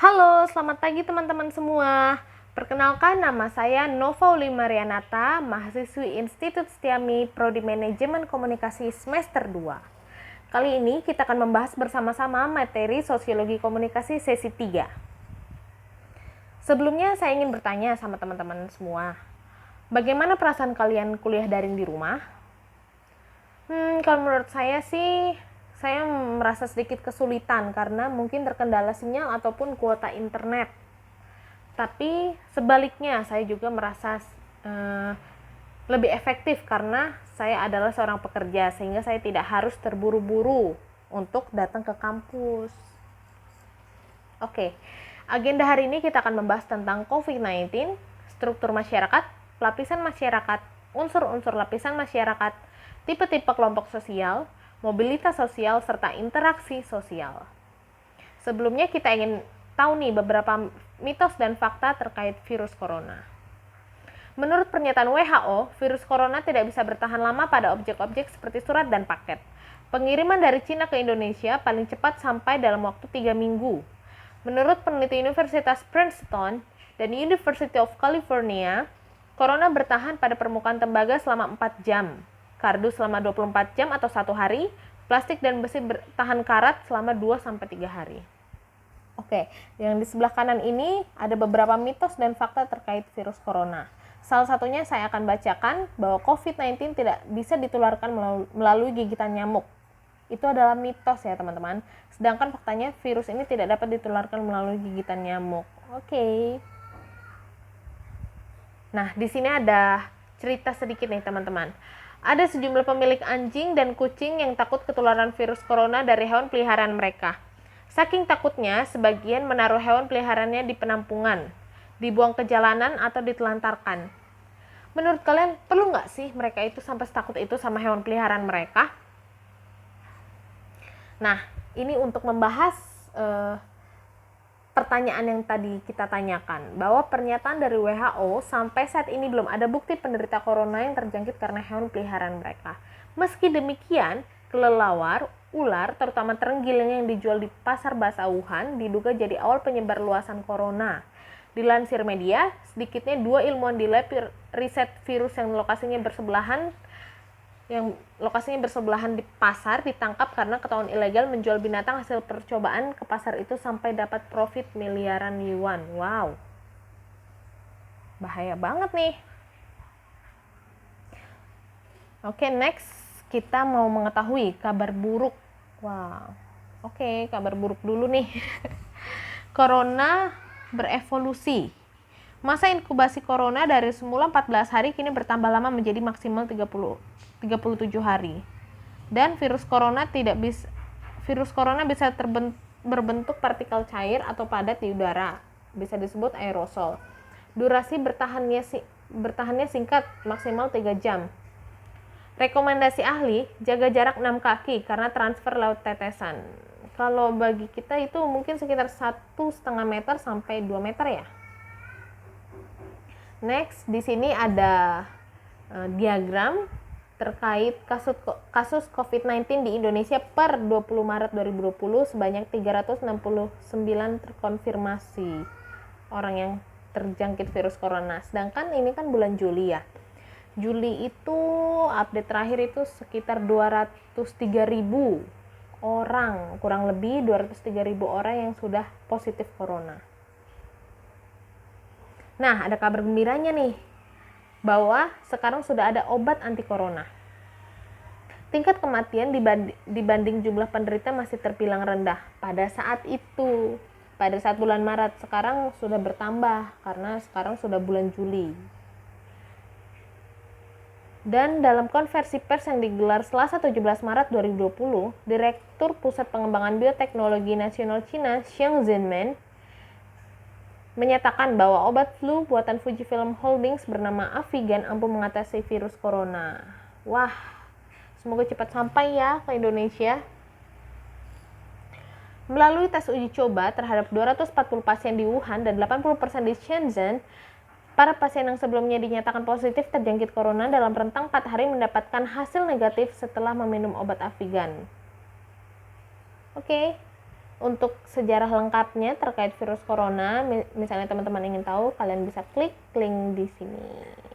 Halo, selamat pagi teman-teman semua. Perkenalkan, nama saya Nova Uli Marianata, mahasiswi Institut Setiami Prodi Manajemen Komunikasi semester 2. Kali ini kita akan membahas bersama-sama materi Sosiologi Komunikasi sesi 3. Sebelumnya saya ingin bertanya sama teman-teman semua, bagaimana perasaan kalian kuliah daring di rumah? Kalau menurut saya sih, saya merasa sedikit kesulitan karena mungkin terkendala sinyal ataupun kuota internet. Tapi sebaliknya, saya juga merasa lebih efektif karena saya adalah seorang pekerja, sehingga saya tidak harus terburu-buru untuk datang ke kampus. Oke, agenda hari ini kita akan membahas tentang COVID-19, struktur masyarakat, lapisan masyarakat, unsur-unsur lapisan masyarakat, tipe-tipe kelompok sosial, mobilitas sosial, serta interaksi sosial. Sebelumnya kita ingin tahu nih beberapa mitos dan fakta terkait virus corona. Menurut pernyataan WHO, virus corona tidak bisa bertahan lama pada objek-objek seperti surat dan paket. Pengiriman dari Cina ke Indonesia paling cepat sampai dalam waktu 3 minggu. Menurut peneliti Universitas Princeton dan University of California, corona bertahan pada permukaan tembaga selama 4 jam, kardus selama 24 jam atau 1 hari, plastik dan besi bertahan karat selama 2-3 hari. Oke, yang di sebelah kanan ini ada beberapa mitos dan fakta terkait virus corona. Salah satunya saya akan bacakan bahwa COVID-19 tidak bisa ditularkan melalui gigitan nyamuk. Itu adalah mitos ya teman-teman. Sedangkan faktanya virus ini tidak dapat ditularkan melalui gigitan nyamuk. Oke. Nah, di sini ada cerita sedikit nih teman-teman. Ada sejumlah pemilik anjing dan kucing yang takut ketularan virus corona dari hewan peliharaan mereka. Saking takutnya, sebagian menaruh hewan peliharaannya di penampungan, dibuang ke jalanan atau ditelantarkan. Menurut kalian, perlu nggak sih mereka itu sampai setakut itu sama hewan peliharaan mereka? Nah, ini untuk membahas pertanyaan yang tadi kita tanyakan, bahwa pernyataan dari WHO sampai saat ini belum ada bukti penderita corona yang terjangkit karena hewan peliharaan mereka. Meski demikian, kelelawar, ular, terutama terenggiling yang dijual di pasar basah Wuhan diduga jadi awal penyebar luasan corona. Dilansir media, sedikitnya 2 ilmuwan di lab riset virus yang lokasinya bersebelahan di pasar ditangkap karena ketahuan ilegal menjual binatang hasil percobaan ke pasar itu sampai dapat profit miliaran yuan. Wow, bahaya banget nih. Oke, next kita mau mengetahui kabar buruk. Wow, oke, kabar buruk dulu nih. Corona berevolusi. Masa inkubasi corona dari semula 14 hari kini bertambah lama menjadi maksimal 37 hari. Dan virus corona bisa berbentuk partikel cair atau padat di udara, bisa disebut aerosol. Durasi bertahannya singkat, maksimal 3 jam. Rekomendasi ahli, jaga jarak 6 kaki karena transfer lewat tetesan. Kalau bagi kita itu mungkin sekitar 1,5 meter sampai 2 meter ya. Next, di sini ada diagram terkait kasus COVID-19 di Indonesia per 20 Maret 2020 sebanyak 369 terkonfirmasi orang yang terjangkit virus corona. Sedangkan ini kan bulan Juli ya. Juli itu update terakhir itu sekitar 203.000 orang, kurang lebih 203.000 orang yang sudah positif corona. Nah, ada kabar gembiranya nih, bahwa sekarang sudah ada obat anti corona. Tingkat kematian dibanding jumlah penderita masih terbilang rendah pada saat itu, pada saat bulan Maret. Sekarang sudah bertambah karena sekarang sudah bulan Juli. Dan dalam konversi pers yang digelar Selasa 17 Maret 2020, Direktur Pusat Pengembangan Bioteknologi Nasional Cina, Xiang Zhenmen, menyatakan bahwa obat flu buatan Fujifilm Holdings bernama Avigan ampuh mengatasi virus corona. Wah, semoga cepat sampai ya ke Indonesia. Melalui tes uji coba terhadap 240 pasien di Wuhan dan 80% di Shenzhen, para pasien yang sebelumnya dinyatakan positif terjangkit corona dalam rentang 4 hari mendapatkan hasil negatif setelah meminum obat Avigan. Oke. untuk sejarah lengkapnya terkait virus corona, misalnya teman-teman ingin tahu, kalian bisa klik link di sini.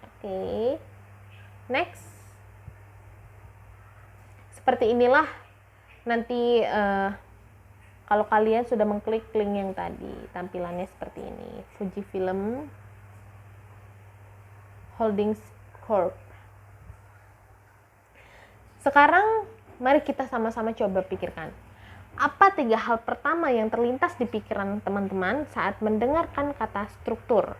Oke. Next. Seperti inilah nanti kalau kalian sudah mengklik link yang tadi, tampilannya seperti ini. Fujifilm Holdings Corp. Sekarang mari kita sama-sama coba pikirkan. Apa 3 hal pertama yang terlintas di pikiran teman-teman saat mendengarkan kata struktur?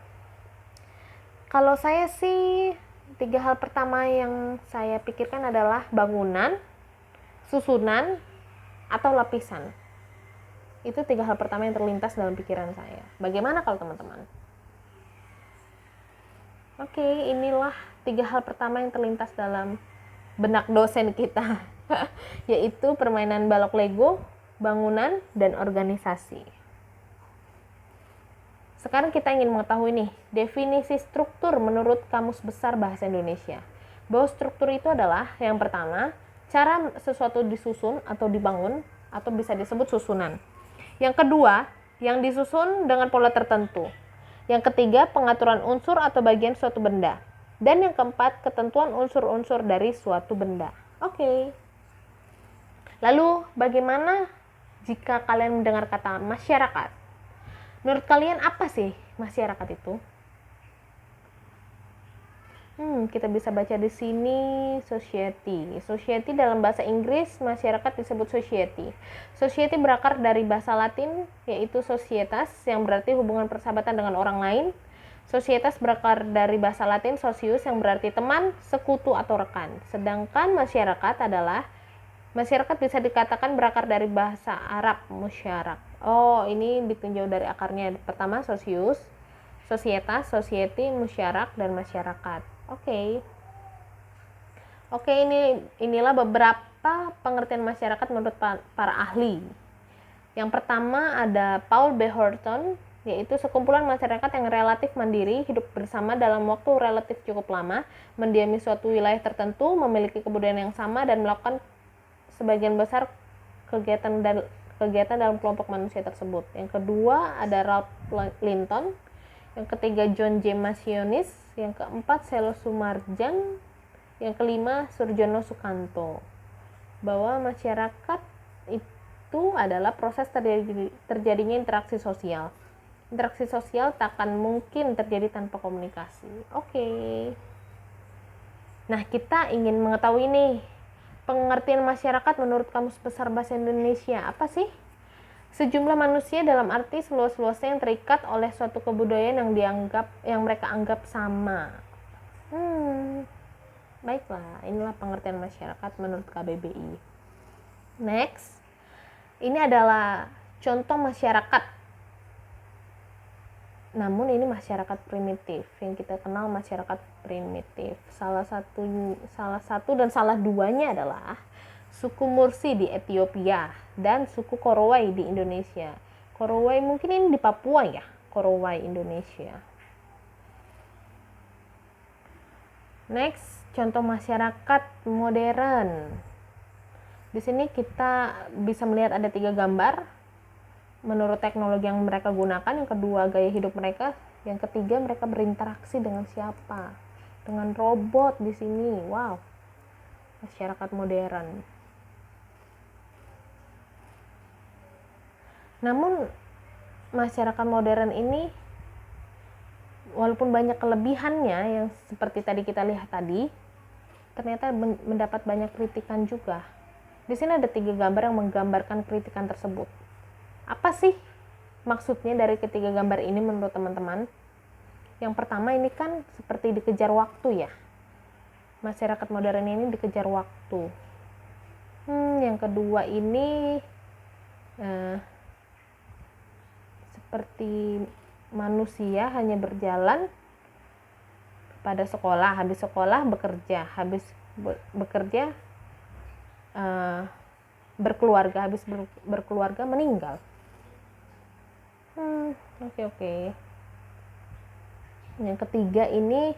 Kalau saya sih 3 hal pertama yang saya pikirkan adalah bangunan, susunan, atau lapisan. Itu 3 hal pertama yang terlintas dalam pikiran saya. Bagaimana kalau teman-teman? Oke, inilah 3 hal pertama yang terlintas dalam benak dosen kita, yaitu permainan balok Lego, bangunan, dan organisasi. Sekarang kita ingin mengetahui nih, definisi struktur menurut Kamus Besar Bahasa Indonesia. Bahwa struktur itu adalah, yang pertama, cara sesuatu disusun atau dibangun, atau bisa disebut susunan. Yang kedua, yang disusun dengan pola tertentu. Yang ketiga, pengaturan unsur atau bagian suatu benda. Dan yang keempat, ketentuan unsur-unsur dari suatu benda. Oke. Lalu, bagaimana jika kalian mendengar kata masyarakat? Menurut kalian apa sih masyarakat itu? Kita bisa baca di sini society. Society dalam bahasa Inggris, masyarakat disebut society. Society berakar dari bahasa Latin, yaitu societas, yang berarti hubungan persahabatan dengan orang lain. Societas berakar dari bahasa Latin socius, yang berarti teman, sekutu, atau rekan. Sedangkan masyarakat bisa dikatakan berakar dari bahasa Arab musyarak. Oh, ini ditinjau dari akarnya. Pertama socius, societas, society, musyarak, dan masyarakat. Oke, inilah beberapa pengertian masyarakat menurut para ahli. Yang pertama ada Paul B. Horton, yaitu sekumpulan masyarakat yang relatif mandiri, hidup bersama dalam waktu relatif cukup lama, mendiami suatu wilayah tertentu, memiliki kebudayaan yang sama, dan melakukan sebagian besar kegiatan dalam kelompok manusia tersebut. Yang kedua ada Ralph Linton, yang ketiga John J. Masionis, yang keempat Selo Sumarjan, yang kelima Surjono Sukanto. Bahwa masyarakat itu adalah proses terjadinya interaksi sosial. Interaksi sosial tak akan mungkin terjadi tanpa komunikasi. Oke. Nah, kita ingin mengetahui nih, pengertian masyarakat menurut Kamus Besar Bahasa Indonesia apa sih? Sejumlah manusia dalam arti seluas-luasnya yang terikat oleh suatu kebudayaan yang mereka anggap sama. Baiklah, inilah pengertian masyarakat menurut KBBI. Next, ini adalah contoh masyarakat. Namun ini masyarakat primitif, yang kita kenal masyarakat primitif. Salah satu dan salah duanya adalah suku Mursi di Ethiopia dan suku Korowai di Indonesia. Korowai mungkin ini di Papua ya, Korowai Indonesia. Next, contoh masyarakat modern. Di sini kita bisa melihat ada 3 gambar menurut teknologi yang mereka gunakan. Yang kedua, gaya hidup mereka. Yang ketiga, mereka berinteraksi dengan siapa? Dengan robot di sini. Wow, masyarakat modern. Namun masyarakat modern ini walaupun banyak kelebihannya yang seperti tadi kita lihat tadi, ternyata mendapat banyak kritikan juga. Di sini ada 3 gambar yang menggambarkan kritikan tersebut. Apa sih maksudnya dari ketiga gambar ini menurut teman-teman? Yang pertama, ini kan seperti dikejar waktu ya. Masyarakat modern ini dikejar waktu. Yang kedua ini seperti manusia hanya berjalan pada sekolah, habis sekolah bekerja, habis bekerja berkeluarga, habis berkeluarga meninggal. Oke. Yang ketiga ini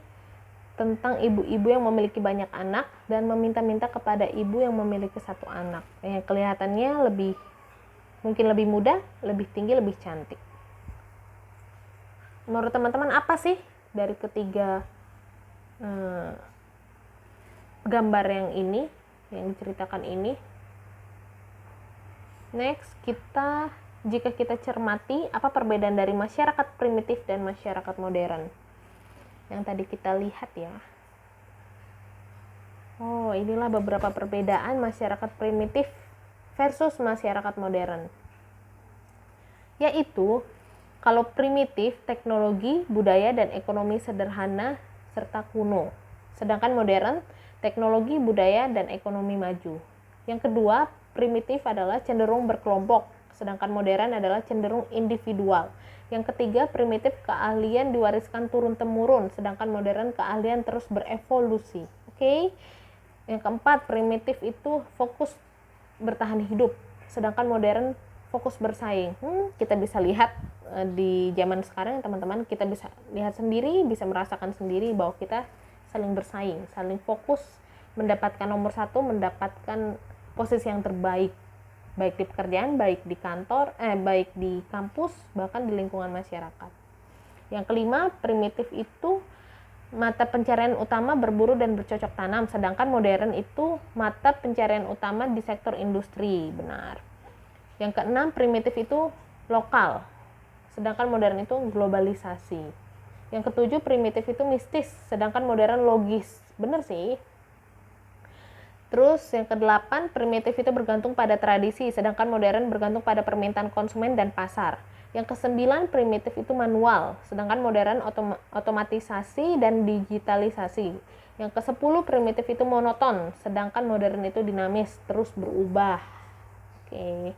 tentang ibu-ibu yang memiliki banyak anak dan meminta-minta kepada ibu yang memiliki 1 anak. Yang kelihatannya lebih Mungkin lebih muda, lebih tinggi, lebih cantik. Menurut teman-teman apa sih dari ketiga gambar yang ini, yang diceritakan ini? Next, jika kita cermati apa perbedaan dari masyarakat primitif dan masyarakat modern yang tadi kita lihat ya. Oh, inilah beberapa perbedaan masyarakat primitif versus masyarakat modern. Yaitu, kalau primitif, teknologi, budaya, dan ekonomi sederhana serta kuno. Sedangkan modern, teknologi, budaya, dan ekonomi maju. Yang kedua, primitif adalah cenderung berkelompok, sedangkan modern adalah cenderung individual. Yang ketiga, primitif keahlian diwariskan turun-temurun, sedangkan modern keahlian terus berevolusi. Oke? Yang keempat, primitif itu fokus bertahan hidup, sedangkan modern fokus bersaing. Kita bisa lihat di zaman sekarang teman-teman, kita bisa lihat sendiri, bisa merasakan sendiri bahwa kita saling bersaing, saling fokus mendapatkan nomor satu, mendapatkan posisi yang terbaik, baik di pekerjaan, baik di kantor, baik di kampus, bahkan di lingkungan masyarakat. Yang kelima, primitif itu mata pencarian utama berburu dan bercocok tanam, sedangkan modern itu mata pencarian utama di sektor industri. Benar. Yang keenam, primitif itu lokal, sedangkan modern itu globalisasi. Yang ketujuh, primitif itu mistis, sedangkan modern logis. Benar sih. Terus yang kedelapan, primitif itu bergantung pada tradisi, sedangkan modern bergantung pada permintaan konsumen dan pasar. Yang kesembilan, primitif itu manual, sedangkan modern otomatisasi dan digitalisasi. Yang kesepuluh, primitif itu monoton, sedangkan modern itu dinamis, terus berubah. Oke.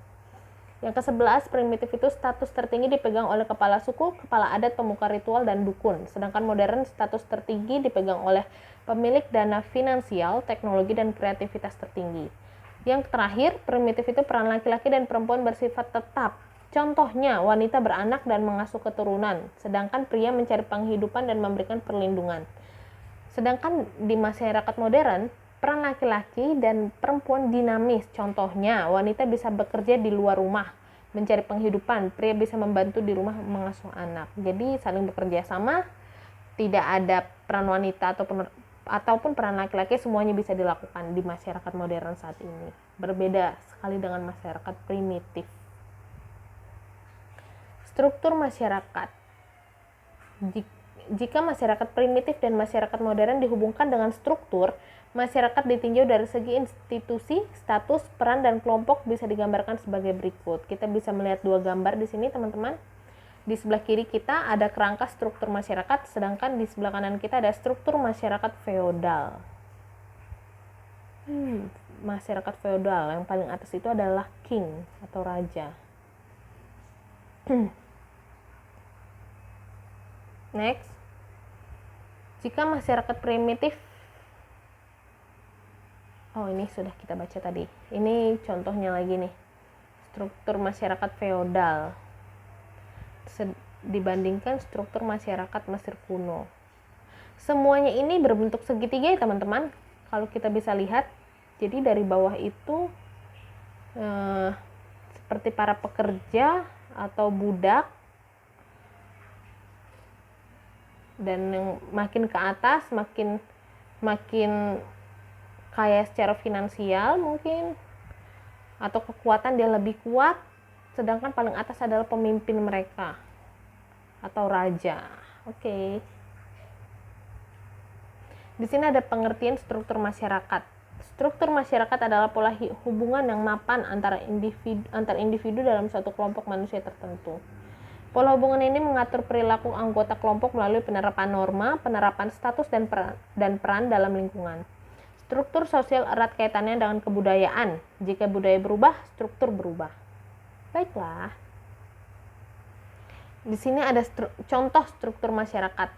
Yang kesebelas, primitif itu status tertinggi dipegang oleh kepala suku, kepala adat, pemuka ritual, dan dukun. Sedangkan modern status tertinggi dipegang oleh pemilik dana finansial, teknologi, dan kreativitas tertinggi. Yang terakhir, primitif itu peran laki-laki dan perempuan bersifat tetap. Contohnya, wanita beranak dan mengasuh keturunan, sedangkan pria mencari penghidupan dan memberikan perlindungan. Sedangkan di masyarakat modern, peran laki-laki dan perempuan dinamis. Contohnya, wanita bisa bekerja di luar rumah, mencari penghidupan, pria bisa membantu di rumah mengasuh anak. Jadi saling bekerja sama, tidak ada peran wanita ataupun peran laki-laki, semuanya bisa dilakukan di masyarakat modern saat ini. Berbeda sekali dengan masyarakat primitif. Struktur masyarakat. Jika masyarakat primitif dan masyarakat modern dihubungkan dengan struktur, masyarakat ditinjau dari segi institusi, status, peran, dan kelompok bisa digambarkan sebagai berikut. Kita bisa melihat dua gambar di sini, teman-teman. Di sebelah kiri kita ada kerangka struktur masyarakat, sedangkan di sebelah kanan kita ada struktur masyarakat feodal. Masyarakat feodal, yang paling atas itu adalah king atau raja. Next, jika masyarakat primitif, ini sudah kita baca tadi. Ini contohnya lagi nih, struktur masyarakat feodal dibandingkan struktur masyarakat Mesir kuno. Semuanya ini berbentuk segitiga ya teman-teman. Kalau kita bisa lihat, jadi dari bawah itu seperti para pekerja atau budak, dan yang makin ke atas makin kaya secara finansial mungkin, atau kekuatan dia lebih kuat, sedangkan paling atas adalah pemimpin mereka atau raja. Oke. Di sini ada pengertian struktur masyarakat. Struktur masyarakat adalah pola hubungan yang mapan antar individu dalam suatu kelompok manusia tertentu. Pola hubungan ini mengatur perilaku anggota kelompok melalui penerapan norma, penerapan status, dan peran dalam lingkungan. Struktur sosial erat kaitannya dengan kebudayaan. Jika budaya berubah, struktur berubah. Baiklah. Di sini ada contoh struktur masyarakat.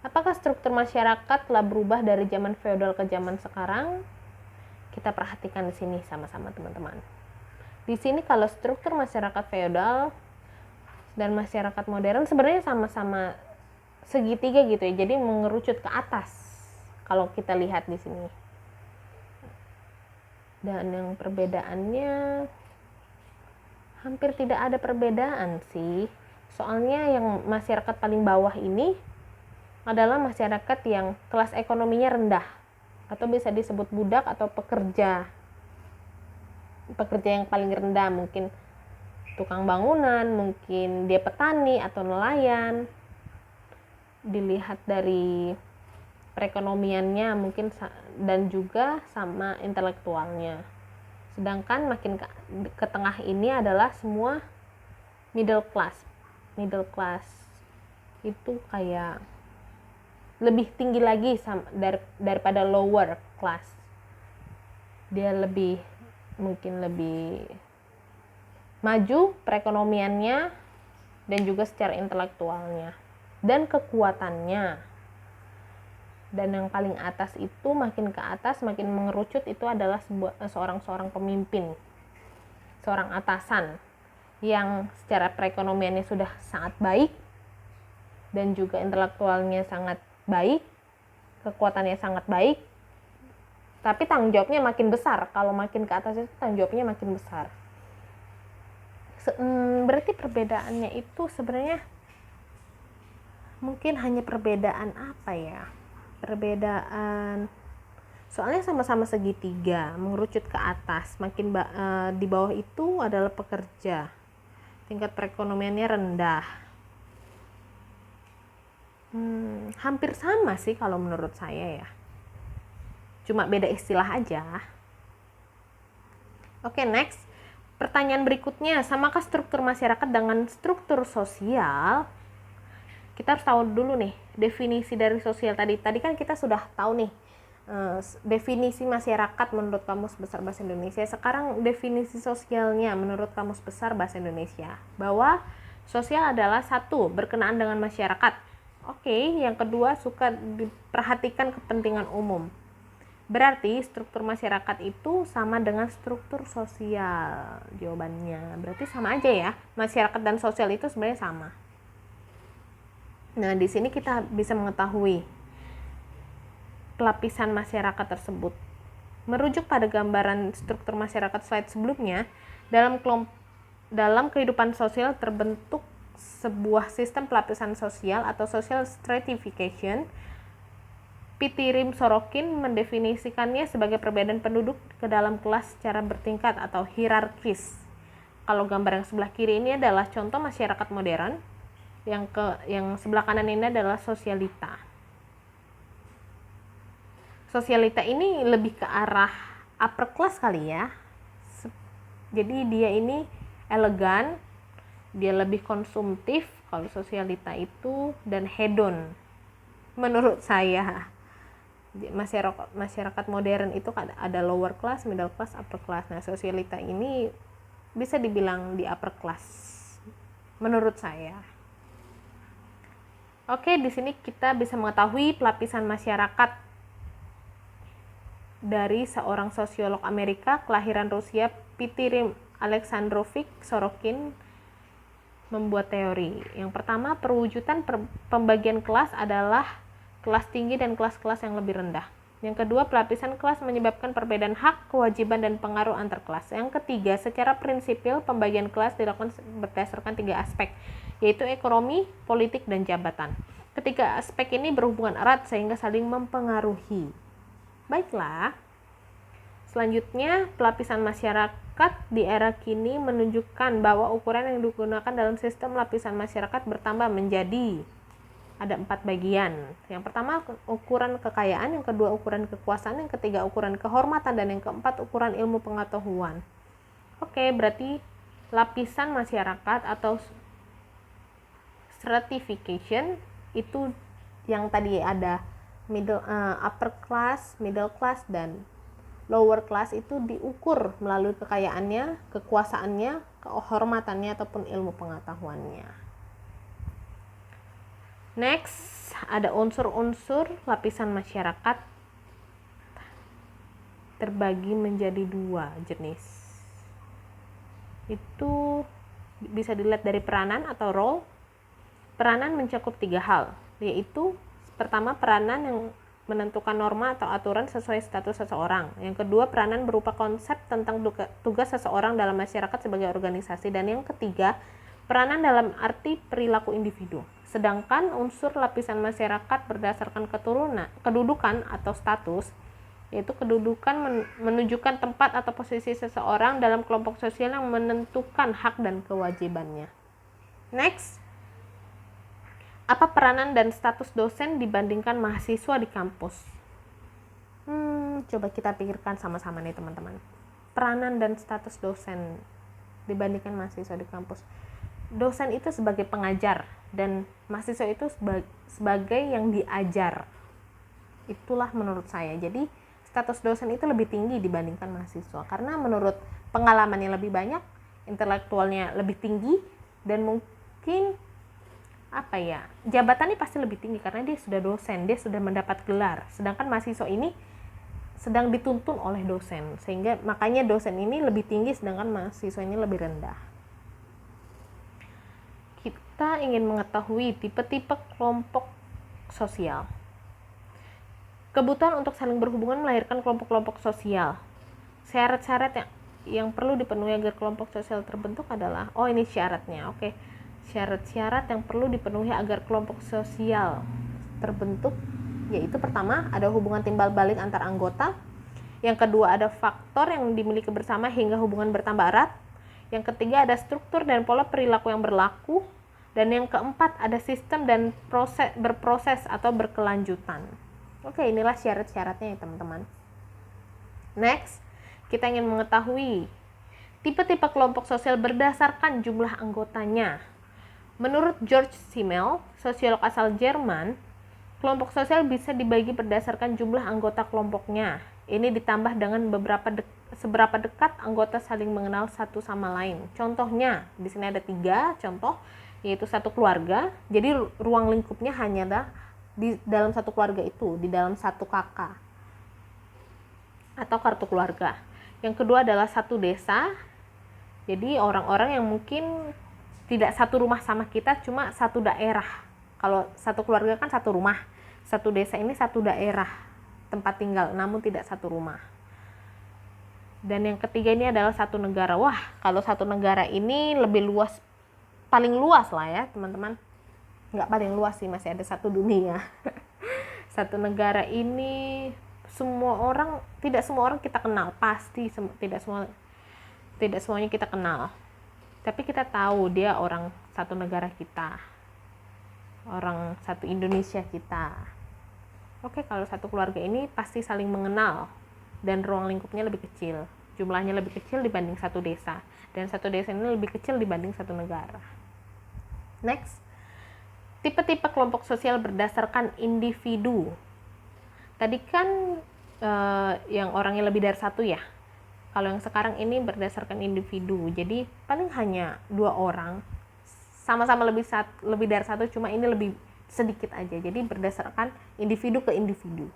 Apakah struktur masyarakat telah berubah dari zaman feodal ke zaman sekarang? Kita perhatikan di sini sama-sama teman-teman. Di sini kalau struktur masyarakat feodal dan masyarakat modern sebenarnya sama-sama segitiga gitu ya, jadi mengerucut ke atas kalau kita lihat di sini. Dan yang perbedaannya hampir tidak ada perbedaan sih. Soalnya yang masyarakat paling bawah ini adalah masyarakat yang kelas ekonominya rendah, atau bisa disebut budak atau pekerja yang paling rendah, mungkin tukang bangunan, mungkin dia petani atau nelayan. Dilihat dari perekonomiannya mungkin dan juga sama intelektualnya. Sedangkan makin ke tengah ini adalah semua middle class itu kayak lebih tinggi lagi daripada lower class. Dia mungkin lebih maju perekonomiannya dan juga secara intelektualnya dan kekuatannya. Dan yang paling atas itu, makin ke atas makin mengerucut, itu adalah seorang pemimpin, seorang atasan yang secara perekonomiannya sudah sangat baik dan juga intelektualnya sangat baik, kekuatannya sangat baik, tapi tanggung jawabnya makin besar. Kalau makin ke atas itu tanggung jawabnya makin besar. Berarti perbedaannya itu sebenarnya mungkin hanya perbedaan apa ya? Perbedaan soalnya sama-sama segitiga, mengerucut ke atas. Makin di bawah itu adalah pekerja, tingkat perekonomiannya rendah. Hampir sama sih kalau menurut saya ya, cuma beda istilah aja. Oke, next. Pertanyaan berikutnya, samakah struktur masyarakat dengan struktur sosial? Kita harus tahu dulu nih definisi dari sosial tadi. Tadi kan kita sudah tahu nih definisi masyarakat menurut Kamus Besar Bahasa Indonesia. Sekarang definisi sosialnya menurut Kamus Besar Bahasa Indonesia, bahwa sosial adalah satu, berkenaan dengan masyarakat. Oke, yang kedua, suka diperhatikan kepentingan umum. Berarti struktur masyarakat itu sama dengan struktur sosial. Jawabannya berarti sama aja ya. Masyarakat dan sosial itu sebenarnya sama. Nah, di sini kita bisa mengetahui pelapisan masyarakat tersebut. Merujuk pada gambaran struktur masyarakat slide sebelumnya, dalam kehidupan sosial terbentuk sebuah sistem pelapisan sosial atau social stratification. Pitirim Sorokin mendefinisikannya sebagai perbedaan penduduk ke dalam kelas secara bertingkat atau hierarkis. Kalau gambar yang sebelah kiri ini adalah contoh masyarakat modern, yang sebelah kanan ini adalah sosialita. Sosialita ini lebih ke arah upper class kali ya. Jadi dia ini elegan, dia lebih konsumtif kalau sosialita itu, dan hedon menurut saya. Masyarakat modern itu ada lower class, middle class, upper class. Nah, sosialita ini bisa dibilang di upper class menurut saya. Oke, di sini kita bisa mengetahui pelapisan masyarakat dari seorang sosiolog Amerika kelahiran Rusia, Pitirim Alexandrovich Sorokin, membuat teori. Yang pertama, perwujudan pembagian kelas adalah kelas tinggi dan kelas-kelas yang lebih rendah. Yang kedua, pelapisan kelas menyebabkan perbedaan hak, kewajiban, dan pengaruh antar kelas. Yang ketiga, secara prinsipil pembagian kelas dilakukan berdasarkan 3 aspek, yaitu ekonomi, politik, dan jabatan. Ketiga aspek ini berhubungan erat sehingga saling mempengaruhi. Baiklah, selanjutnya pelapisan masyarakat di era kini menunjukkan bahwa ukuran yang digunakan dalam sistem lapisan masyarakat bertambah menjadi ada 4 bagian. Yang pertama ukuran kekayaan, yang kedua ukuran kekuasaan, yang ketiga ukuran kehormatan, dan yang keempat ukuran ilmu pengetahuan. Oke, berarti lapisan masyarakat atau stratification itu yang tadi ada upper class, middle class, dan lower class itu diukur melalui kekayaannya, kekuasaannya, kehormatannya, ataupun ilmu pengetahuannya. Next, ada unsur-unsur lapisan masyarakat terbagi menjadi 2 jenis. Itu bisa dilihat dari peranan atau role. Peranan mencakup 3 hal, yaitu pertama peranan yang menentukan norma atau aturan sesuai status seseorang. Yang kedua, peranan berupa konsep tentang tugas seseorang dalam masyarakat sebagai organisasi. Dan yang ketiga, peranan dalam arti perilaku individu. Sedangkan unsur lapisan masyarakat berdasarkan kedudukan atau status, yaitu kedudukan menunjukkan tempat atau posisi seseorang dalam kelompok sosial yang menentukan hak dan kewajibannya. Next, apa peranan dan status dosen dibandingkan mahasiswa di kampus? Coba kita pikirkan sama-sama nih teman-teman. Peranan dan status dosen dibandingkan mahasiswa di kampus. Dosen itu sebagai pengajar dan mahasiswa itu sebagai yang diajar. Itulah menurut saya. Jadi status dosen itu lebih tinggi dibandingkan mahasiswa karena menurut pengalamannya lebih banyak, intelektualnya lebih tinggi, dan mungkin jabatannya pasti lebih tinggi karena dia sudah dosen, dia sudah mendapat gelar. Sedangkan mahasiswa ini sedang dituntun oleh dosen, sehingga makanya dosen ini lebih tinggi sedangkan mahasiswa ini lebih rendah. Kita ingin mengetahui tipe-tipe kelompok sosial. Kebutuhan untuk saling berhubungan melahirkan kelompok-kelompok sosial. Syarat-syarat yang perlu dipenuhi agar kelompok sosial terbentuk adalah, ini syaratnya, oke. Syarat-syarat yang perlu dipenuhi agar kelompok sosial terbentuk, yaitu pertama, ada hubungan timbal balik antar anggota. Yang kedua, ada faktor yang dimiliki bersama hingga hubungan bertambah erat. Yang ketiga, ada struktur dan pola perilaku yang berlaku. Dan yang keempat, ada sistem dan berproses atau berkelanjutan. Oke, inilah syarat-syaratnya ya teman-teman. Next, kita ingin mengetahui tipe-tipe kelompok sosial berdasarkan jumlah anggotanya. Menurut George Simmel, sosiolog asal Jerman, kelompok sosial bisa dibagi berdasarkan jumlah anggota kelompoknya. Ini ditambah dengan seberapa dekat anggota saling mengenal satu sama lain. Contohnya, di sini ada 3 contoh, yaitu satu keluarga. Jadi ruang lingkupnya hanya di dalam satu keluarga itu, di dalam satu kakak atau kartu keluarga. Yang kedua adalah satu desa. Jadi orang-orang yang mungkin tidak satu rumah sama kita, cuma satu daerah. Kalau satu keluarga kan satu rumah, satu desa ini satu daerah tempat tinggal, namun tidak satu rumah. Dan yang ketiga ini adalah satu negara. Wah, kalau satu negara ini lebih luas, paling luas lah ya teman-teman. Nggak paling luas sih, masih ada satu dunia. Satu negara ini tidak semua orang kita kenal, pasti tidak semuanya kita kenal. Tapi kita tahu dia orang satu negara kita, orang satu Indonesia kita. Oke, kalau satu keluarga ini pasti saling mengenal dan ruang lingkupnya lebih kecil, jumlahnya lebih kecil dibanding satu desa, dan satu desa ini lebih kecil dibanding satu negara. Next, tipe-tipe kelompok sosial berdasarkan individu. Tadi kan yang orangnya lebih dari satu ya. Kalau yang sekarang ini berdasarkan individu. Jadi paling hanya 2 orang. Sama-sama lebih dari satu, cuma ini lebih sedikit aja. Jadi berdasarkan individu ke individu.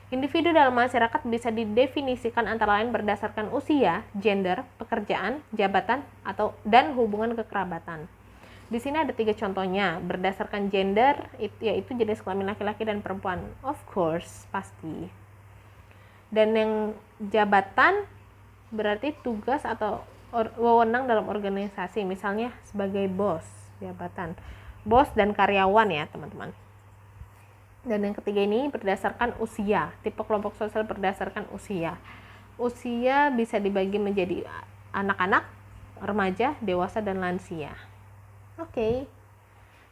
Individu dalam masyarakat bisa didefinisikan antara lain berdasarkan usia, gender, pekerjaan, jabatan, dan hubungan kekerabatan. Di sini ada 3 contohnya. Berdasarkan gender, yaitu jenis kelamin laki-laki dan perempuan. Of course, pasti. Dan yang jabatan berarti tugas atau wewenang dalam organisasi. Misalnya sebagai bos, jabatan. Bos dan karyawan ya teman-teman. Dan yang ketiga ini berdasarkan usia. Tipe kelompok sosial berdasarkan usia. Usia bisa dibagi menjadi anak-anak, remaja, dewasa, dan lansia. Oke.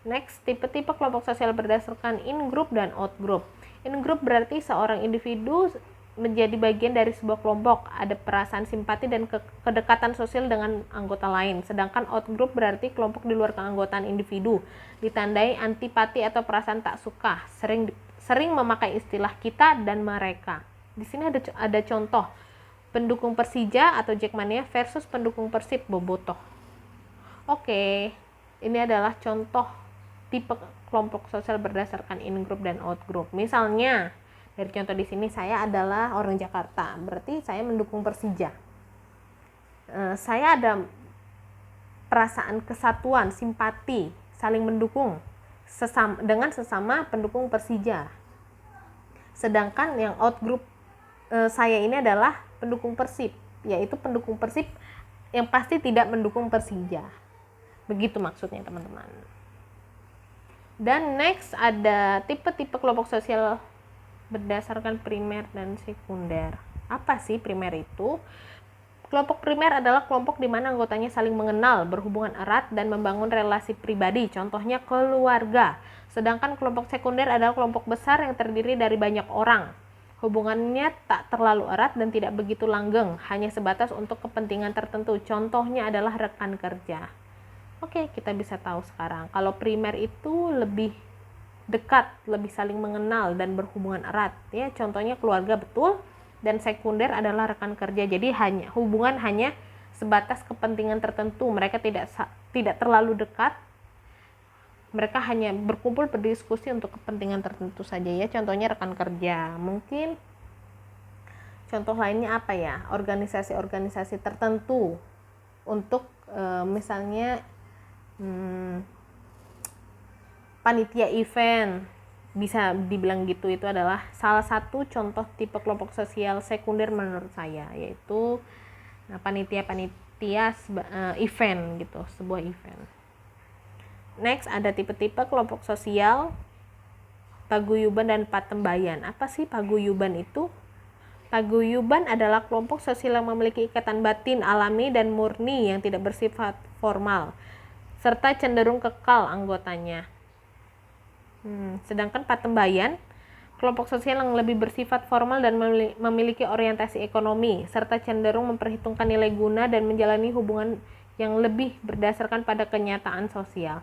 Next, tipe-tipe kelompok sosial berdasarkan in-group dan out-group. In-group berarti seorang individu menjadi bagian dari sebuah kelompok, ada perasaan simpati dan kedekatan sosial dengan anggota lain. Sedangkan out-group berarti kelompok di luar keanggotaan individu, ditandai antipati atau perasaan tak suka, sering memakai istilah kita dan mereka. Di sini ada contoh, pendukung Persija atau Jackmania versus pendukung Persib Bobotoh. Oke. Ini adalah contoh tipe kelompok sosial berdasarkan in-group dan out-group. Misalnya, dari contoh di sini saya adalah orang Jakarta, berarti saya mendukung Persija. Saya ada perasaan kesatuan, simpati, saling mendukung dengan sesama pendukung Persija. Sedangkan yang outgroup saya ini adalah pendukung Persib, yaitu pendukung Persib yang pasti tidak mendukung Persija. Begitu maksudnya teman-teman. Dan next ada tipe-tipe kelompok sosial berdasarkan primer dan sekunder. Apa sih primer itu? Kelompok primer adalah kelompok di mana anggotanya saling mengenal, berhubungan erat, dan membangun relasi pribadi, contohnya keluarga. Sedangkan kelompok sekunder adalah kelompok besar yang terdiri dari banyak orang. Hubungannya tak terlalu erat dan tidak begitu langgeng, hanya sebatas untuk kepentingan tertentu, contohnya adalah rekan kerja. Oke, kita bisa tahu sekarang, kalau primer itu lebih dekat, lebih saling mengenal dan berhubungan erat, ya contohnya keluarga betul, dan sekunder adalah rekan kerja. Jadi hubungan hanya sebatas kepentingan tertentu. Mereka tidak terlalu dekat. Mereka hanya berkumpul berdiskusi untuk kepentingan tertentu saja, ya. Contohnya rekan kerja. Mungkin contoh lainnya apa ya? Organisasi-organisasi tertentu untuk misalnya panitia event, bisa dibilang gitu. Itu adalah salah satu contoh tipe kelompok sosial sekunder menurut saya, yaitu panitia event gitu, sebuah event. Next ada tipe-tipe kelompok sosial paguyuban dan patembayan. Apa sih paguyuban itu? Paguyuban adalah kelompok sosial yang memiliki ikatan batin alami dan murni yang tidak bersifat formal serta cenderung kekal anggotanya. Sedangkan patembayan, kelompok sosial yang lebih bersifat formal dan memiliki orientasi ekonomi, serta cenderung memperhitungkan nilai guna dan menjalani hubungan yang lebih berdasarkan pada kenyataan sosial.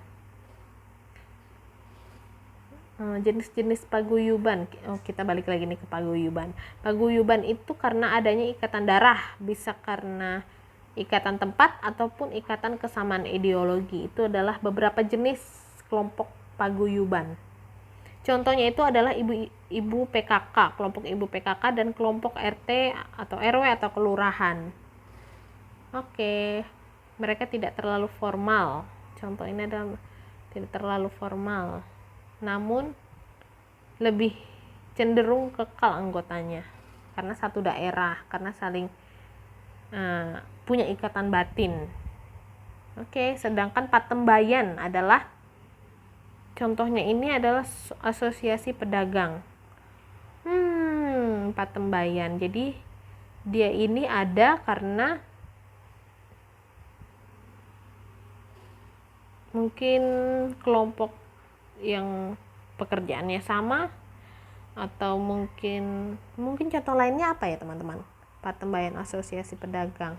Jenis-jenis paguyuban, kita balik lagi nih ke paguyuban. Paguyuban itu karena adanya ikatan darah, bisa karena ikatan tempat ataupun ikatan kesamaan ideologi. Itu adalah beberapa jenis kelompok paguyuban. Contohnya itu adalah ibu PKK, kelompok ibu PKK dan kelompok RT atau RW atau kelurahan. Oke, mereka tidak terlalu formal. Contoh ini adalah tidak terlalu formal, namun lebih cenderung kekal anggotanya karena satu daerah, karena saling punya ikatan batin. Oke, sedangkan patembayan adalah contohnya ini adalah asosiasi pedagang. Patembayan. Jadi dia ini ada karena mungkin kelompok yang pekerjaannya sama, atau mungkin contoh lainnya apa ya teman-teman? Patembayan asosiasi pedagang.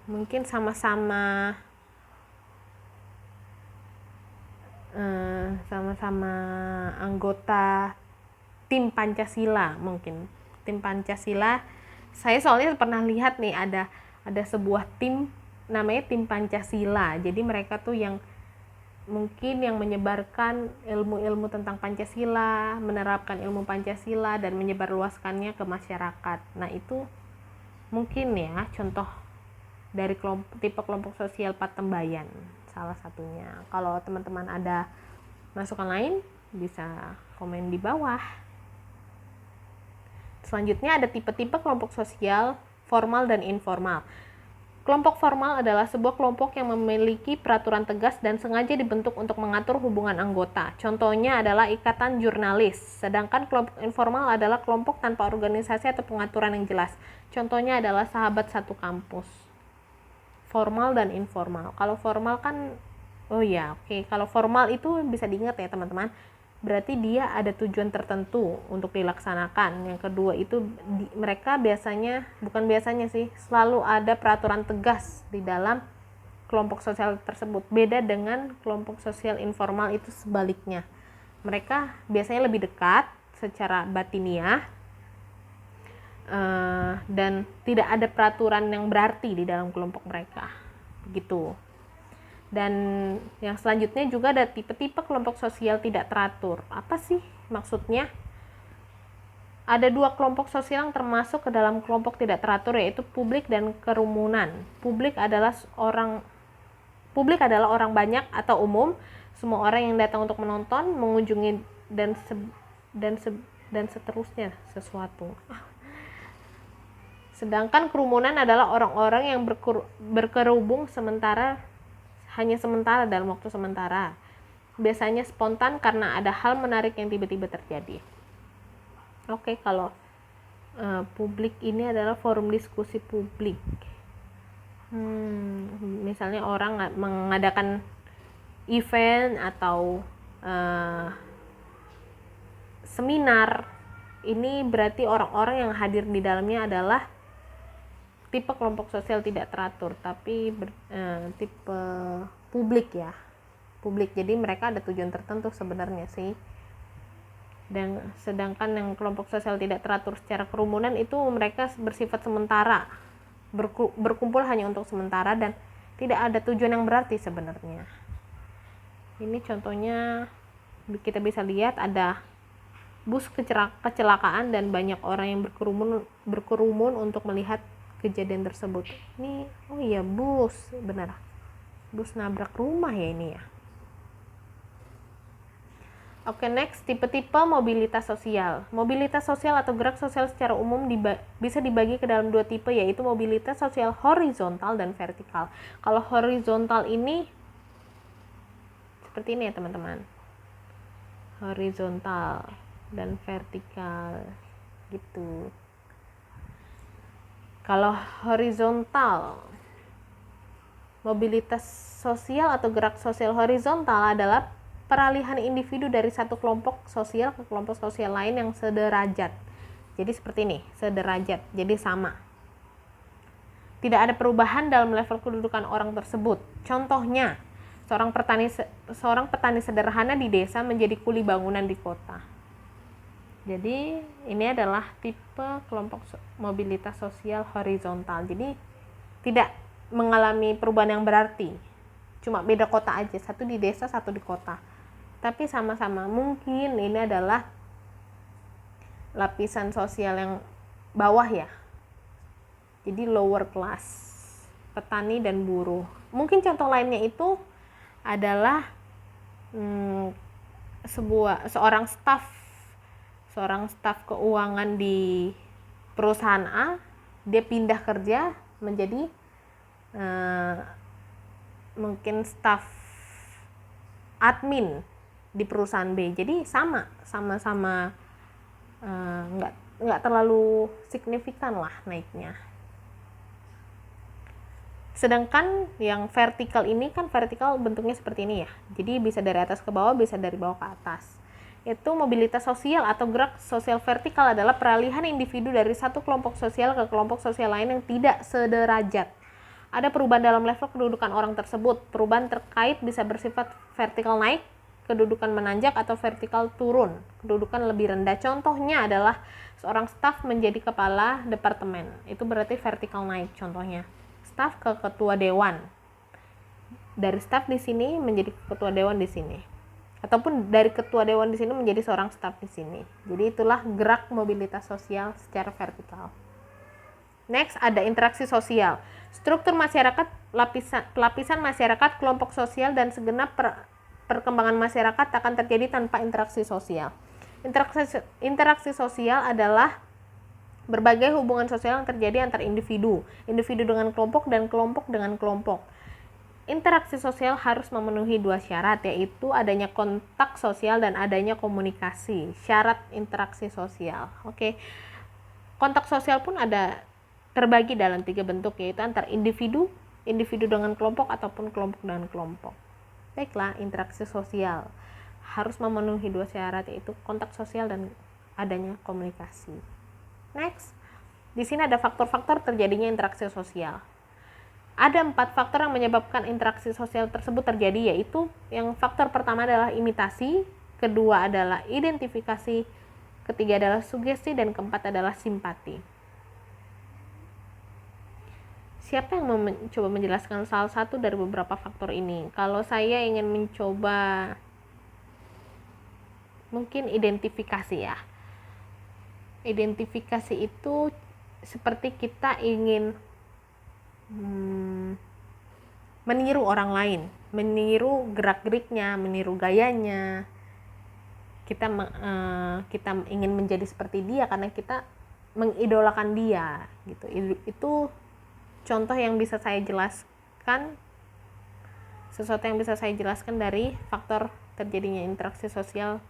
Mungkin sama-sama anggota tim Pancasila. Mungkin tim Pancasila, saya soalnya pernah lihat nih ada sebuah tim namanya tim Pancasila. Jadi mereka tuh yang mungkin yang menyebarkan ilmu-ilmu tentang Pancasila, menerapkan ilmu Pancasila dan menyebarluaskannya ke masyarakat. Nah itu mungkin ya contoh dari tipe kelompok sosial patembayan, salah satunya. Kalau teman-teman ada masukan lain bisa komen di bawah. Selanjutnya ada tipe-tipe kelompok sosial formal dan informal. Kelompok formal adalah sebuah kelompok yang memiliki peraturan tegas dan sengaja dibentuk untuk mengatur hubungan anggota. Contohnya adalah ikatan jurnalis. Sedangkan kelompok informal adalah kelompok tanpa organisasi atau pengaturan yang jelas. Contohnya adalah sahabat satu kampus. Formal dan informal. Kalau formal kan kalau formal itu bisa diingat ya teman-teman, berarti dia ada tujuan tertentu untuk dilaksanakan. Yang kedua itu mereka selalu ada peraturan tegas di dalam kelompok sosial tersebut. Beda dengan kelompok sosial informal itu sebaliknya, mereka biasanya lebih dekat secara batiniah dan tidak ada peraturan yang berarti di dalam kelompok mereka, begitu. Dan yang selanjutnya juga ada tipe-tipe kelompok sosial tidak teratur. Apa sih maksudnya? Ada dua kelompok sosial yang termasuk ke dalam kelompok tidak teratur, yaitu publik dan kerumunan. Publik adalah orang banyak atau umum, semua orang yang datang untuk menonton, mengunjungi dan seterusnya sesuatu. Sedangkan kerumunan adalah orang-orang yang berkerubung hanya sementara dalam waktu sementara. Biasanya spontan karena ada hal menarik yang tiba-tiba terjadi. Oke, kalau publik ini adalah forum diskusi publik. Misalnya orang mengadakan event atau seminar, ini berarti orang-orang yang hadir di dalamnya adalah tipe kelompok sosial tidak teratur, tapi tipe publik ya, publik. Jadi mereka ada tujuan tertentu sebenarnya sih. Dan sedangkan yang kelompok sosial tidak teratur secara kerumunan itu mereka bersifat sementara, berkumpul hanya untuk sementara dan tidak ada tujuan yang berarti sebenarnya. Ini contohnya kita bisa lihat ada bus kecelakaan dan banyak orang yang berkerumun untuk melihat kejadian tersebut. Ini bus, benar, bus nabrak rumah ya ini ya. Oke, next, tipe-tipe mobilitas sosial. Mobilitas sosial atau gerak sosial secara umum bisa dibagi ke dalam dua tipe, yaitu mobilitas sosial horizontal dan vertikal. Kalau horizontal ini seperti ini ya teman-teman, horizontal dan vertikal gitu. Kalau horizontal, mobilitas sosial atau gerak sosial horizontal adalah peralihan individu dari satu kelompok sosial ke kelompok sosial lain yang sederajat. Jadi seperti ini, sederajat, jadi sama. Tidak ada perubahan dalam level kedudukan orang tersebut. Contohnya, seorang petani sederhana di desa menjadi kuli bangunan di kota. Jadi ini adalah tipe kelompok mobilitas sosial horizontal. Jadi tidak mengalami perubahan yang berarti, cuma beda kota aja, satu di desa, satu di kota, tapi sama-sama. Mungkin ini adalah lapisan sosial yang bawah ya, jadi lower class, petani dan buruh. Mungkin contoh lainnya itu adalah seorang staf keuangan di perusahaan A, dia pindah kerja menjadi mungkin staf admin di perusahaan B. Jadi sama-sama nggak terlalu signifikan lah naiknya. Sedangkan yang vertikal ini kan vertikal bentuknya seperti ini ya. Jadi bisa dari atas ke bawah, bisa dari bawah ke atas. Itu mobilitas sosial atau gerak sosial vertikal adalah peralihan individu dari satu kelompok sosial ke kelompok sosial lain yang tidak sederajat. Ada perubahan dalam level kedudukan orang tersebut. Perubahan terkait bisa bersifat vertikal naik, kedudukan menanjak, atau vertikal turun, kedudukan lebih rendah. Contohnya adalah seorang staf menjadi kepala departemen. Itu berarti vertikal naik contohnya. Staf ke ketua dewan. Dari staf di sini menjadi ketua dewan di sini. Ataupun dari ketua dewan di sini menjadi seorang staf di sini. Jadi itulah gerak mobilitas sosial secara vertikal. Next, ada interaksi sosial. Struktur masyarakat, lapisan masyarakat, kelompok sosial, dan segenap perkembangan masyarakat akan terjadi tanpa interaksi sosial. Interaksi sosial adalah berbagai hubungan sosial yang terjadi antar individu dengan kelompok, dan kelompok dengan kelompok. Interaksi sosial harus memenuhi dua syarat, yaitu adanya kontak sosial dan adanya komunikasi. Syarat interaksi sosial. Oke. Kontak sosial pun ada terbagi dalam 3 bentuk, yaitu antar individu dengan kelompok, ataupun kelompok dengan kelompok. Baiklah, interaksi sosial harus memenuhi 2 syarat, yaitu kontak sosial dan adanya komunikasi. Next, di sini ada faktor-faktor terjadinya interaksi sosial. Ada 4 faktor yang menyebabkan interaksi sosial tersebut terjadi, yaitu yang faktor pertama adalah imitasi, kedua adalah identifikasi, ketiga adalah sugesti, dan keempat adalah simpati. Siapa yang mau mencoba menjelaskan salah satu dari beberapa faktor ini? Kalau saya ingin mencoba mungkin identifikasi ya. Identifikasi itu seperti kita ingin meniru orang lain, meniru gerak-geriknya, meniru gayanya. kita ingin menjadi seperti dia karena kita mengidolakan dia gitu. Itu contoh yang bisa saya jelaskan, sesuatu yang bisa saya jelaskan dari faktor terjadinya interaksi sosial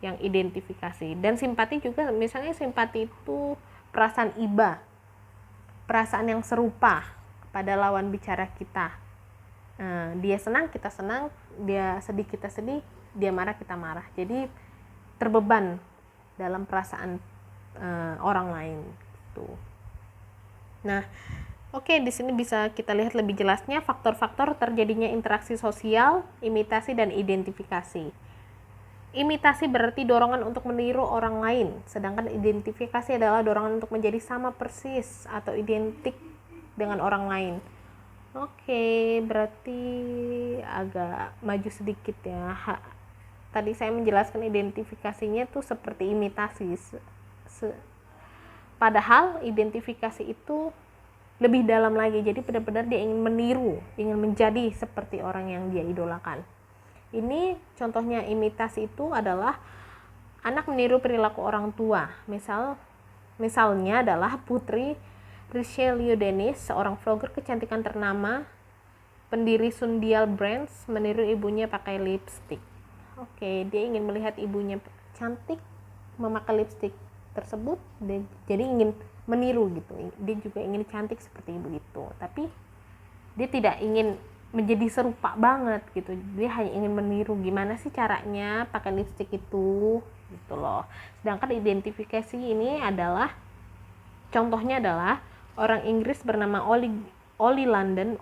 yang identifikasi. Dan simpati juga, misalnya simpati itu perasaan iba, perasaan yang serupa pada lawan bicara kita. Dia senang, kita senang, dia sedih, kita sedih, dia marah, kita marah. Jadi terbeban dalam perasaan orang lain gitu. Nah, oke, di sini bisa kita lihat lebih jelasnya faktor-faktor terjadinya interaksi sosial, imitasi dan identifikasi. Imitasi berarti dorongan untuk meniru orang lain, sedangkan identifikasi adalah dorongan untuk menjadi sama persis atau identik dengan orang lain. Oke, berarti agak maju sedikit ya. Tadi saya menjelaskan identifikasinya tuh seperti imitasi. Padahal identifikasi itu lebih dalam lagi. Jadi benar-benar dia ingin meniru, ingin menjadi seperti orang yang dia idolakan. Ini contohnya imitasi itu adalah anak meniru perilaku orang tua. Misalnya adalah Putri Richelieu Denis, seorang vlogger kecantikan ternama, pendiri Sundial Brands, meniru ibunya pakai lipstik. Oke, dia ingin melihat ibunya cantik memakai lipstik tersebut, jadi ingin meniru gitu. Dia juga ingin cantik seperti ibu itu, tapi dia tidak ingin menjadi serupa banget gitu. Dia hanya ingin meniru gimana sih caranya pakai lipstik itu gitu loh. Sedangkan identifikasi ini adalah contohnya adalah orang Inggris bernama Ollie London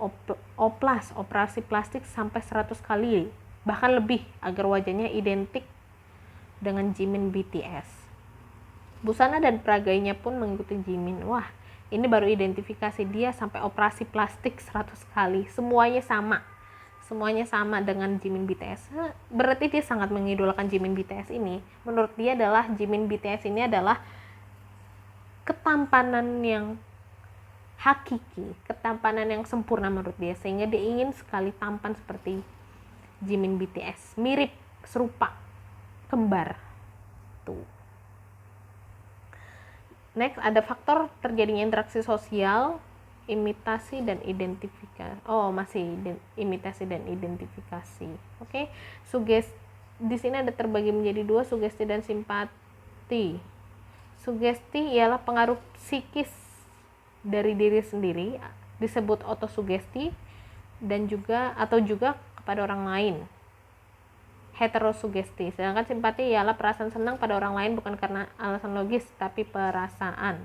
oplas operasi plastik sampai 100 kali bahkan lebih agar wajahnya identik dengan Jimin BTS. Busana dan peragainya pun mengikuti Jimin. Wah, ini baru identifikasi, dia sampai operasi plastik 100 kali. Semuanya sama dengan Jimin BTS. Berarti dia sangat mengidolakan Jimin BTS ini. Menurut dia adalah Jimin BTS ini adalah ketampanan yang hakiki, ketampanan yang sempurna menurut dia, sehingga dia ingin sekali tampan seperti Jimin BTS, mirip, serupa, kembar tuh. Next ada faktor terjadinya interaksi sosial, imitasi dan identifikasi. Imitasi dan identifikasi. Oke. Di sini ada terbagi menjadi dua, sugesti dan simpati. Sugesti ialah pengaruh psikis dari diri sendiri, disebut otosugesti, dan juga kepada orang lain, heterosugesti. Sedangkan simpati ialah perasaan senang pada orang lain bukan karena alasan logis tapi perasaan.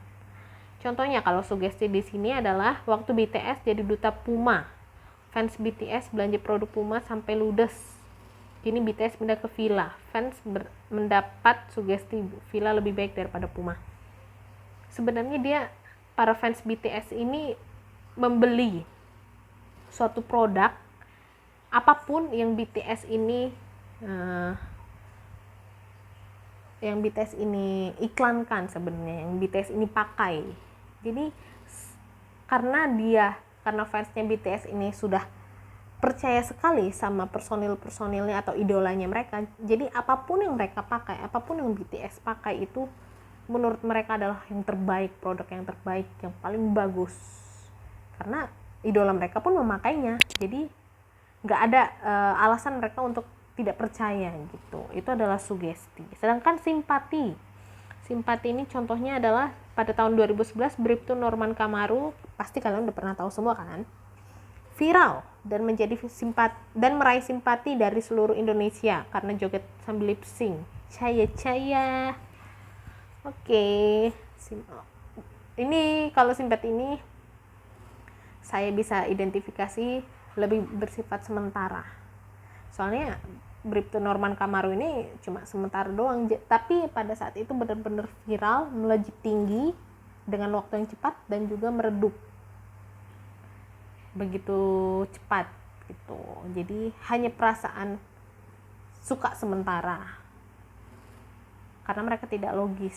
Contohnya kalau sugesti di sini adalah waktu BTS jadi duta Puma, fans BTS belanja produk Puma sampai ludes. Kini BTS pindah ke Fila, fans mendapat sugesti Fila lebih baik daripada Puma. Sebenarnya para fans BTS ini membeli suatu produk apapun yang BTS ini iklankan, sebenarnya yang BTS ini pakai. Jadi karena fansnya BTS ini sudah percaya sekali sama personilnya atau idolanya mereka, jadi apapun yang mereka pakai, apapun yang BTS pakai itu menurut mereka adalah yang terbaik, produk yang terbaik, yang paling bagus, karena idola mereka pun memakainya. Jadi nggak ada alasan mereka untuk tidak percaya gitu. Itu adalah sugesti. Sedangkan simpati ini contohnya adalah pada tahun 2011 Bribtu Norman Kamaru, pasti kalian udah pernah tahu semua kan, viral dan meraih simpati dari seluruh Indonesia karena joget sambil lip sync. Caya. Oke. Ini kalau simpati ini saya bisa identifikasi lebih bersifat sementara. Soalnya Bribtu Norman Kamaru ini cuma sementara doang, tapi pada saat itu benar-benar viral, melejit tinggi dengan waktu yang cepat dan juga meredup begitu cepat gitu. Jadi hanya perasaan suka sementara, karena mereka tidak logis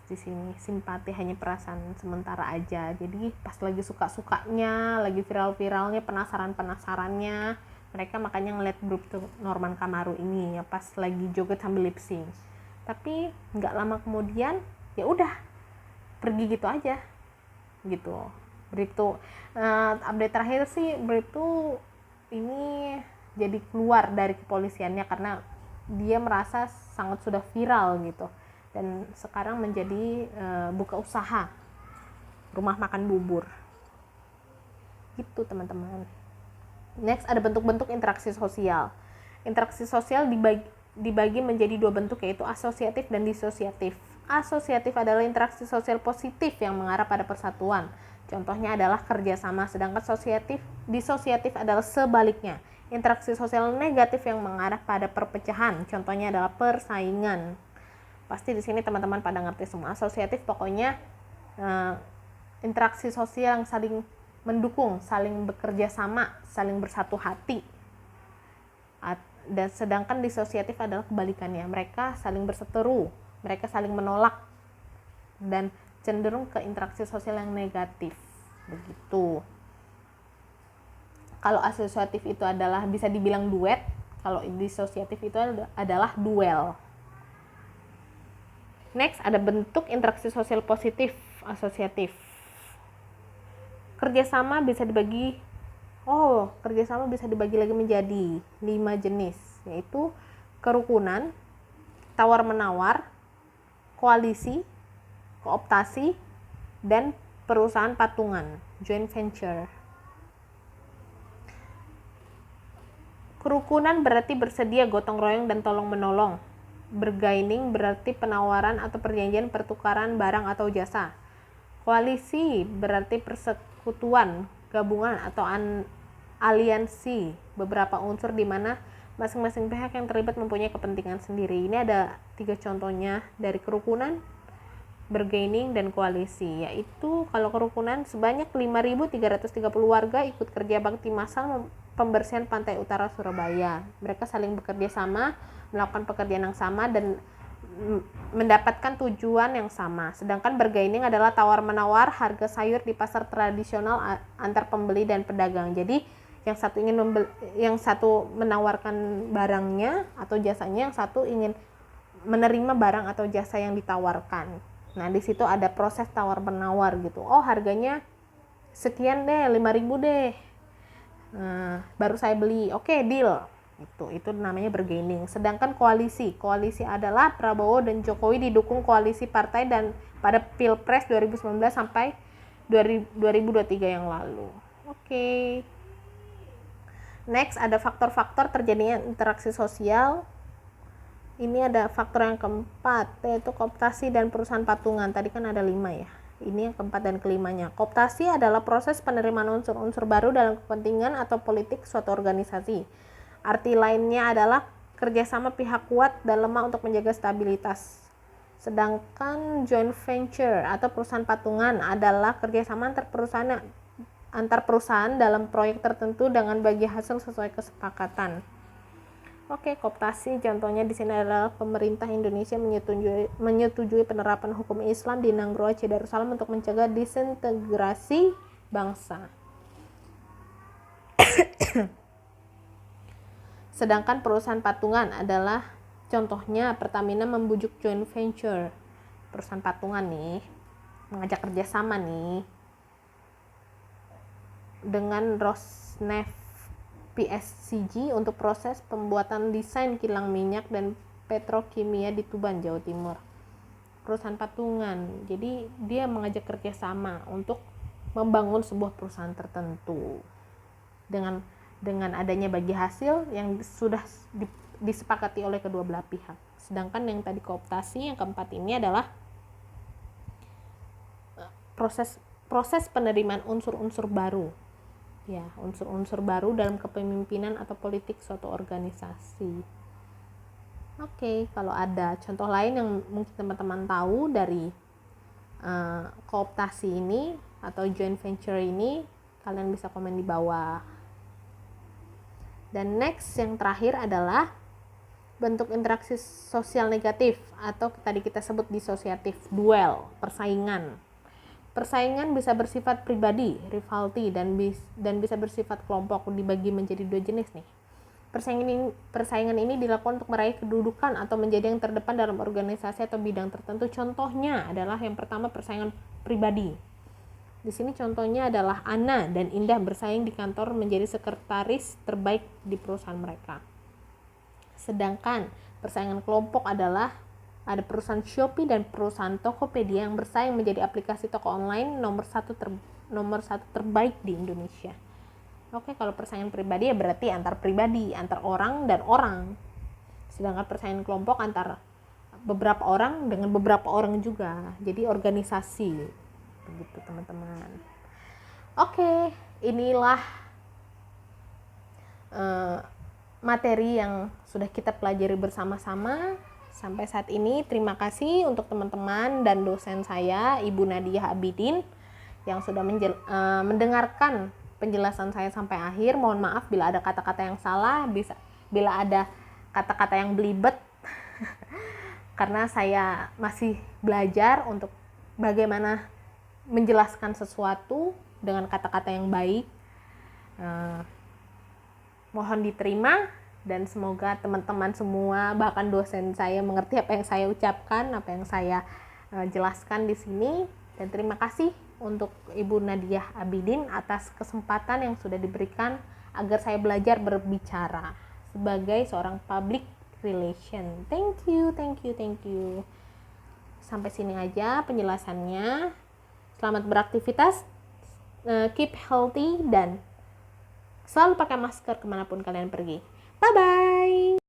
di sini. Simpati hanya perasaan sementara aja. Jadi pas lagi suka-sukanya, lagi viral-viralnya, penasarannya, Mereka makanya ngeliat Bribtu Norman Kamaru ini ya pas lagi joget sambil lip sync. Tapi nggak lama kemudian ya udah pergi gitu aja gitu. Bribtu update terakhir sih Bribtu ini jadi keluar dari kepolisiannya karena dia merasa sangat sudah viral gitu, dan sekarang menjadi buka usaha rumah makan bubur gitu teman-teman. Next ada bentuk-bentuk interaksi sosial. Interaksi sosial dibagi menjadi dua bentuk, yaitu asosiatif dan disosiatif. Asosiatif adalah interaksi sosial positif yang mengarah pada persatuan. Contohnya adalah kerjasama, sedangkan disosiatif adalah sebaliknya. Interaksi sosial negatif yang mengarah pada perpecahan. Contohnya adalah persaingan. Pasti di sini teman-teman pada ngerti semua. Asosiatif pokoknya interaksi sosial yang saling mendukung, saling bekerja sama, saling bersatu hati. Dan sedangkan disosiatif adalah kebalikannya, mereka saling berseteru, mereka saling menolak dan cenderung ke interaksi sosial yang negatif begitu. Kalau asosiatif itu adalah bisa dibilang duet, kalau disosiatif itu adalah duel. Next ada bentuk interaksi sosial positif asosiatif. Kerjasama bisa dibagi lagi menjadi 5 jenis, yaitu kerukunan, tawar-menawar, koalisi, kooptasi, dan perusahaan patungan, joint venture. Kerukunan berarti bersedia gotong royong dan tolong menolong. Bergaining berarti penawaran atau perjanjian pertukaran barang atau jasa. Koalisi berarti persekutuan, gabungan atau aliansi beberapa unsur di mana masing-masing pihak yang terlibat mempunyai kepentingan sendiri. Ini ada 3 contohnya dari kerukunan, bergaining, dan koalisi, yaitu kalau kerukunan sebanyak 5.330 warga ikut kerja bakti massal pembersihan pantai utara Surabaya. Mereka saling bekerja sama, melakukan pekerjaan yang sama dan mendapatkan tujuan yang sama. Sedangkan bergaining adalah tawar-menawar harga sayur di pasar tradisional antar pembeli dan pedagang. Jadi yang satu menawarkan barangnya atau jasanya, yang satu ingin menerima barang atau jasa yang ditawarkan. Nah, di situ ada proses tawar-menawar gitu. Oh, harganya sekian deh, 5.000 deh. Baru saya beli. Oke, deal. Itu namanya bergaining. Sedangkan koalisi adalah Prabowo dan Jokowi didukung koalisi partai dan pada Pilpres 2019 sampai 2023 yang lalu. Oke. Next ada faktor-faktor terjadinya interaksi sosial. Ini ada faktor yang keempat, yaitu kooptasi dan perusahaan patungan. Tadi kan ada 5 ya. Ini yang keempat dan kelimanya. Kooptasi adalah proses penerimaan unsur-unsur baru dalam kepentingan atau politik suatu organisasi. Arti lainnya adalah kerjasama pihak kuat dan lemah untuk menjaga stabilitas. Sedangkan joint venture atau perusahaan patungan adalah kerjasama antar perusahaan dalam proyek tertentu dengan bagi hasil sesuai kesepakatan. Oke, kooptasi contohnya di sini adalah pemerintah Indonesia menyetujui penerapan hukum Islam di Nanggro Aceh Darussalam untuk mencegah disintegrasi bangsa. Sedangkan perusahaan patungan adalah contohnya Pertamina membujuk joint venture, perusahaan patungan nih, mengajak kerjasama nih dengan Rosneft PSCG untuk proses pembuatan desain kilang minyak dan petrokimia di Tuban, Jawa Timur. Perusahaan patungan, jadi dia mengajak kerjasama untuk membangun sebuah perusahaan tertentu dengan adanya bagi hasil yang sudah disepakati oleh kedua belah pihak. Sedangkan yang tadi kooptasi yang keempat ini adalah proses penerimaan unsur-unsur baru. Ya, unsur-unsur baru dalam kepemimpinan atau politik suatu organisasi. Oke, kalau ada contoh lain yang mungkin teman-teman tahu dari kooptasi ini atau joint venture ini, kalian bisa komen di bawah. Dan next yang terakhir adalah bentuk interaksi sosial negatif atau tadi kita sebut disosiatif, duel, persaingan. Persaingan bisa bersifat pribadi, rivalry, dan bisa bersifat kelompok, dibagi menjadi 2 jenis nih. Persaingan ini dilakukan untuk meraih kedudukan atau menjadi yang terdepan dalam organisasi atau bidang tertentu. Contohnya adalah yang pertama persaingan pribadi. Di sini contohnya adalah Ana dan Indah bersaing di kantor menjadi sekretaris terbaik di perusahaan mereka. Sedangkan persaingan kelompok adalah ada perusahaan Shopee dan perusahaan Tokopedia yang bersaing menjadi aplikasi toko online nomor satu terbaik di Indonesia. Oke, kalau persaingan pribadi ya berarti antar pribadi, antar orang dan orang. Sedangkan persaingan kelompok antar beberapa orang dengan beberapa orang juga. Jadi organisasi. Begitu teman-teman. Oke, inilah materi yang sudah kita pelajari bersama-sama sampai saat ini. Terima kasih untuk teman-teman dan dosen saya, Ibu Nadia Abidin, yang sudah mendengarkan penjelasan saya sampai akhir. Mohon maaf bila ada kata-kata yang salah, bila ada kata-kata yang belibet karena saya masih belajar untuk bagaimana menjelaskan sesuatu dengan kata-kata yang baik. Mohon diterima dan semoga teman-teman semua, bahkan dosen saya, mengerti apa yang saya ucapkan, apa yang saya jelaskan di sini. Dan terima kasih untuk Ibu Nadia Abidin atas kesempatan yang sudah diberikan agar saya belajar berbicara sebagai seorang public relation. Thank you. Sampai sini aja penjelasannya. Selamat beraktivitas, keep healthy, dan selalu pakai masker kemanapun kalian pergi. Bye-bye.